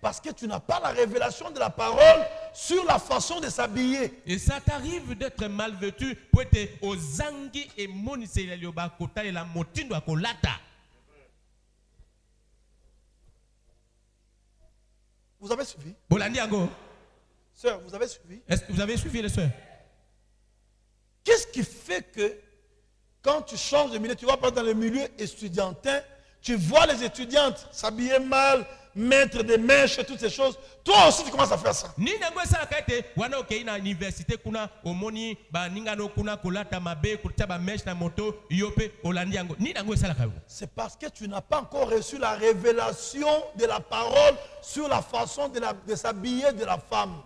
parce que tu n'as pas la révélation de la parole sur la façon de s'habiller. Et ça t'arrive d'être mal vêtu pour être aux zangi et moniseli lioba kota et la motindo à kolata. Vous avez suivi? Sœur, vous avez suivi? Est-ce que vous avez suivi les sœurs? Qu'est-ce qui fait que quand tu changes de milieu, tu vas pas dans le milieu estudiantin, tu vois les étudiantes s'habiller mal, mettre des mèches et toutes ces choses. Toi aussi, tu commences à faire ça. C'est parce que tu n'as pas encore reçu la révélation de la parole sur la façon de s'habiller de la femme.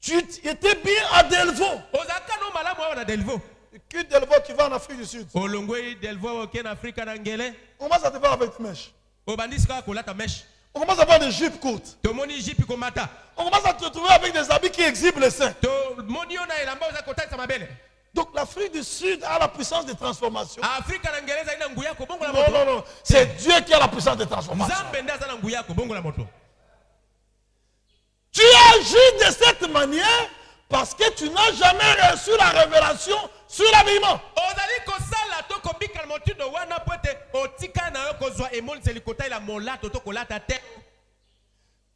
Tu étais bien à Delvaux. Quitte Delvaux, tu vas en Afrique du Sud. Comment ça te va avec mèche? On commence à avoir des jupes courtes. On commence à te trouver avec des habits qui exhibent les seins. Donc l'Afrique du Sud a la puissance de transformation. Non. C'est Dieu qui a la puissance de transformation. Tu agis de cette manière parce que tu n'as jamais reçu la révélation sur l'habillement.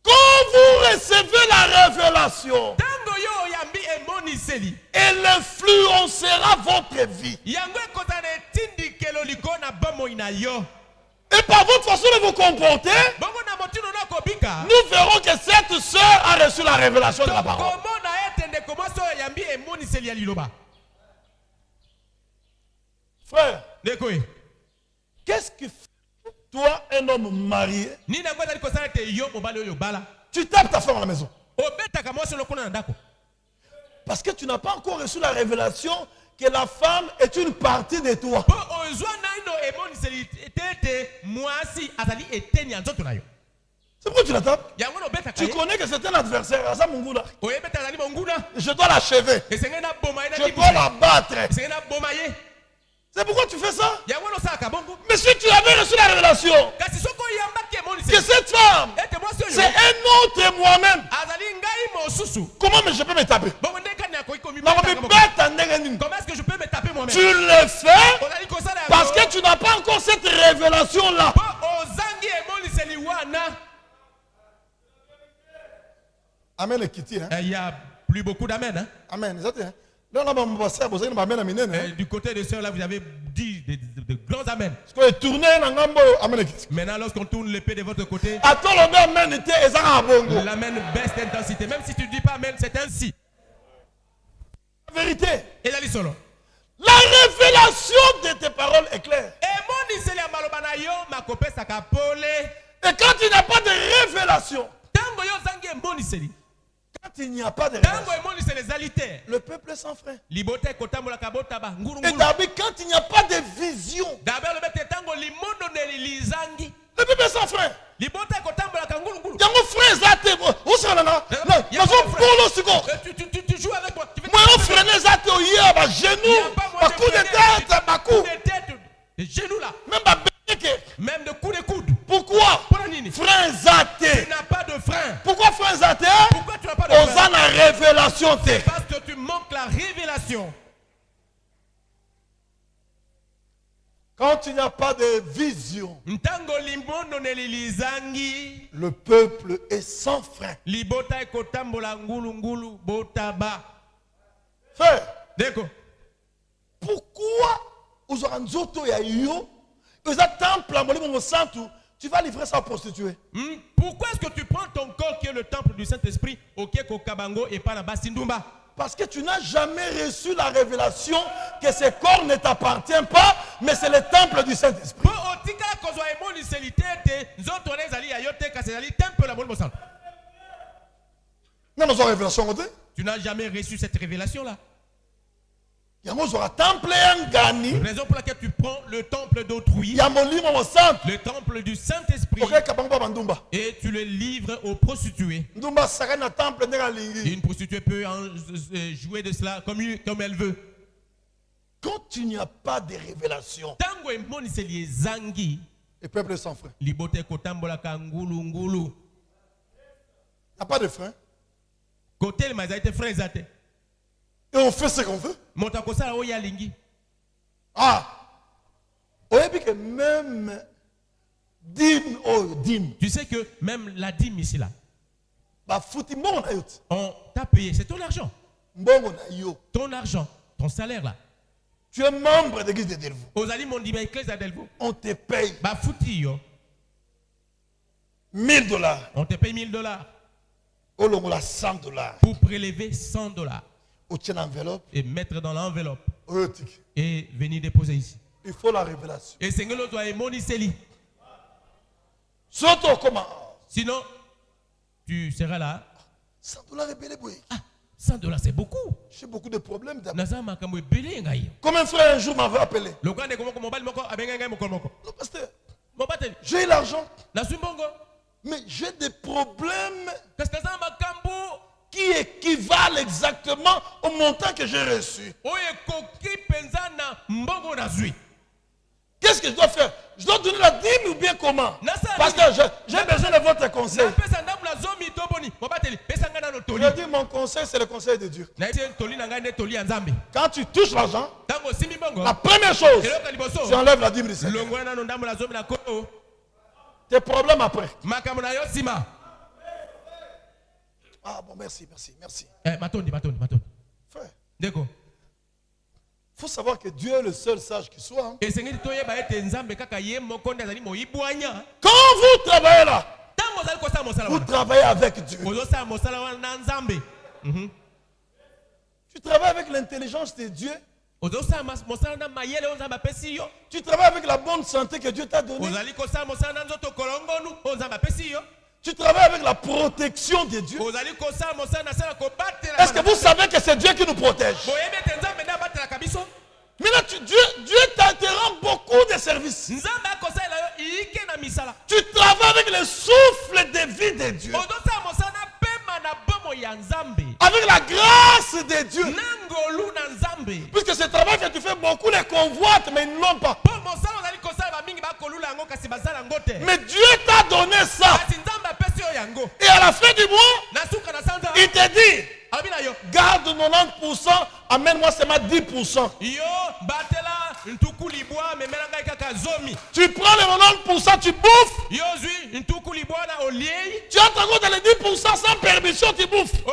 Quand vous recevez la révélation, elle influencera votre vie. Et par votre façon de vous comporter, nous verrons que cette sœur a reçu la révélation de la parole. Frère, qu'est-ce qui fait toi, un homme marié, tu tapes ta femme à la maison? Parce que tu n'as pas encore reçu la révélation que la femme est une partie de toi. C'est pourquoi tu la tapes? Tu connais que c'est un adversaire. Je dois l'achever. Je dois la battre. C'est pourquoi tu fais ça? Mais si tu avais reçu la révélation que cette femme, c'est un autre moi-même, comment je peux me taper? Comment est-ce que je peux me taper moi-même? Tu le fais parce que tu n'as pas encore cette révélation-là. Amen et Kitty. Il y a plus beaucoup d'amen. Hein? Amen. Du côté des sœurs, là, vous avez dit de grands amen. Maintenant, lorsqu'on tourne l'épée de votre côté, l'amen baisse d'intensité. Même si tu ne dis pas amen, c'est ainsi. La vérité. Et la solo. La révélation de tes paroles est claire. Et quand il n'y a pas de révélation, quand il n'y a pas de révélation, le peuple est sans frein. Et d'abord, quand il n'y a pas de vision, le peuple est sans frein. Tu joues avec moi. Les genoux là. Même de coups de coude. Pourquoi? Frein zaté. Tu n'as pas de frein. Pourquoi frein zaté? Pourquoi tu n'as pas de frein? Révélation. Parce que tu manques la révélation. Quand il n'y a pas de vision, le peuple est sans frein. Frère, pourquoi tu vas livrer ça aux prostituées? Pourquoi est-ce que tu prends ton corps qui est le temple du Saint-Esprit au Kokabango et pas là-bas Sindumba? Parce que tu n'as jamais reçu la révélation que ce corps ne t'appartient pas, mais c'est le temple du Saint-Esprit. Tu n'as jamais reçu cette révélation-là. Raison pour laquelle tu prends le temple d'autrui, le temple du Saint-Esprit, et tu le livres aux prostituées. Une prostituée peut jouer de cela comme elle veut. Quand il n'y a pas de révélation, le peuple est sans frein. Il n'y a pas de frein. Et on fait ce qu'on veut. Même dîme. Tu sais que même la dîme ici là, on t'a payé, c'est ton argent. Ton argent, ton salaire là. Tu es membre de l'église de Delvaux. On te paye. $1000. On te paye $1000. $100. Pour prélever $100. Et mettre dans l'enveloppe. Et venir déposer ici. Il faut la révélation. Et Seigneur doit émoniseli. Sinon, tu seras là. $100 est belé boy. $100 c'est beaucoup. J'ai beaucoup de problèmes. Comme un frère un jour m'avait appelé. Non, pasteur, j'ai l'argent. Mais j'ai des problèmes qui équivalent exactement au montant que j'ai reçu. Qu'est-ce que je dois faire? Je dois donner la dîme ou bien comment? Pasteur, j'ai besoin de votre conseil. Je dis mon conseil, c'est le conseil de Dieu. Quand tu touches l'argent, la première chose, tu enlèves la dîme du Seigneur. Tes problèmes après. Ah bon, merci. Frère. Il faut savoir que Dieu est le seul sage qui soit. Quand vous travaillez là, vous travaillez avec Dieu. Tu travailles avec l'intelligence de Dieu. Tu travailles avec la bonne santé que Dieu t'a donnée. Tu travailles avec la protection de Dieu. Est-ce que vous savez que c'est Dieu qui nous protège? Maintenant, Dieu te rend beaucoup de services. Tu travailles avec le souffle de vie de Dieu. Avec la grâce de Dieu. Puisque ce travail que tu fais, beaucoup les convoitent, mais ils ne l'ont pas. Mais Dieu t'a donné ça. Et à la fin du mois, il te dit, garde 90%, amène-moi seulement 10%. Tu prends les 90%, tu bouffes. Tu entres encore dans les 10% sans permission, tu bouffes.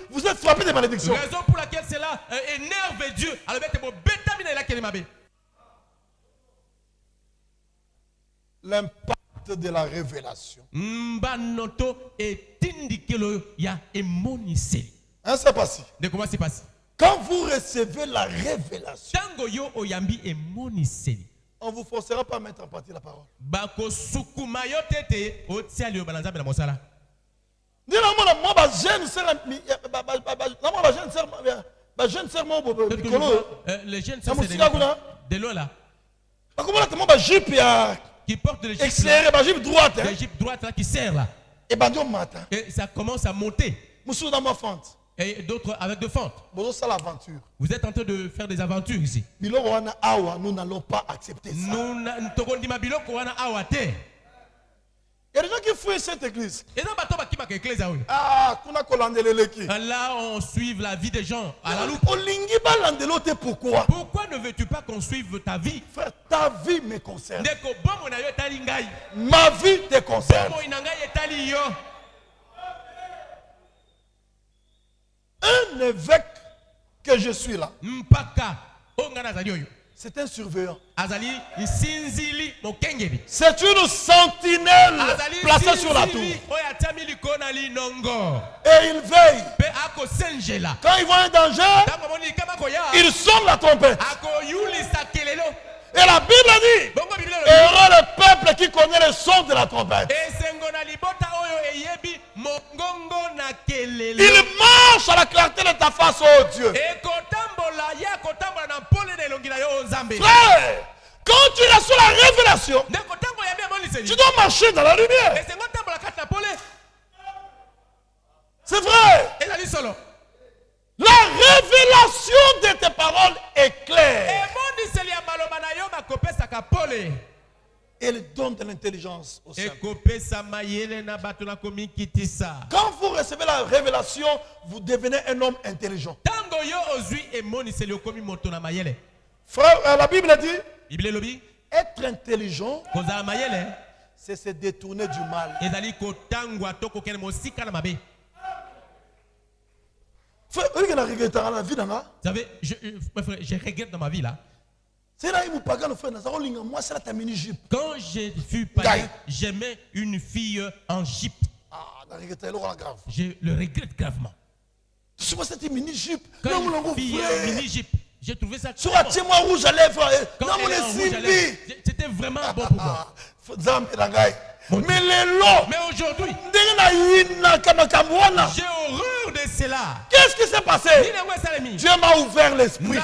Vous êtes frappé de malédiction. Raison pour laquelle cela énerve Dieu. L'impact de la révélation. Hein, c'est passé. Quand vous recevez la révélation, on ne vous forcera pas à mettre en pratique la parole. Les jeunes sœurs de l'eau là. Qui porte le jupe droite, là qui sert là. Et ça commence à monter. Et d'autres avec de fentes. Vous êtes en train de faire des aventures ici. Nous n'allons pas accepter ça. Il y a des gens qui fouillent cette église. Là, on suit la vie des gens à la loupe. Pourquoi? Pourquoi ne veux-tu pas qu'on suive ta vie? Frère, ta vie me concerne. Ma vie te concerne. Un évêque que je suis là, c'est un surveillant. C'est une sentinelle placée sur la tour. Et il veille. Quand il voit un danger, il sonne la trompette. Et la Bible dit, heureux le peuple qui connaît le son de la trompette. marche à la clarté de ta face, oh Dieu. Frère, quand tu reçois la révélation, tu dois marcher dans la lumière. C'est vrai. La révélation de tes paroles est claire. Elle donne de l'intelligence au simple. Quand vous recevez la révélation, vous devenez un homme intelligent. Frère, la Bible dit, être intelligent, c'est se détourner du mal. Frère, vous savez, je regrette dans ma vie là. Quand j'ai fus païen, j'aimais une fille en jupe. Je le regrette gravement. C'était une mini-jupe. Quand une fille en mini-jupe, j'ai trouvé ça. Quand rouge à lèvres. C'était vraiment bon pour moi. Mais aujourd'hui, j'ai horreur de cela. Qu'est-ce qui s'est passé? Dieu m'a ouvert l'esprit.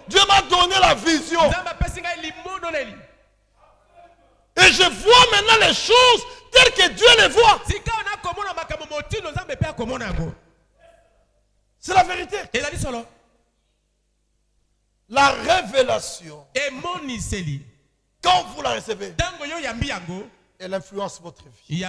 Dieu m'a donné la vision. Et je vois maintenant les choses telles que Dieu les voit. C'est la vérité. La révélation, quand vous la recevez, elle influence votre vie.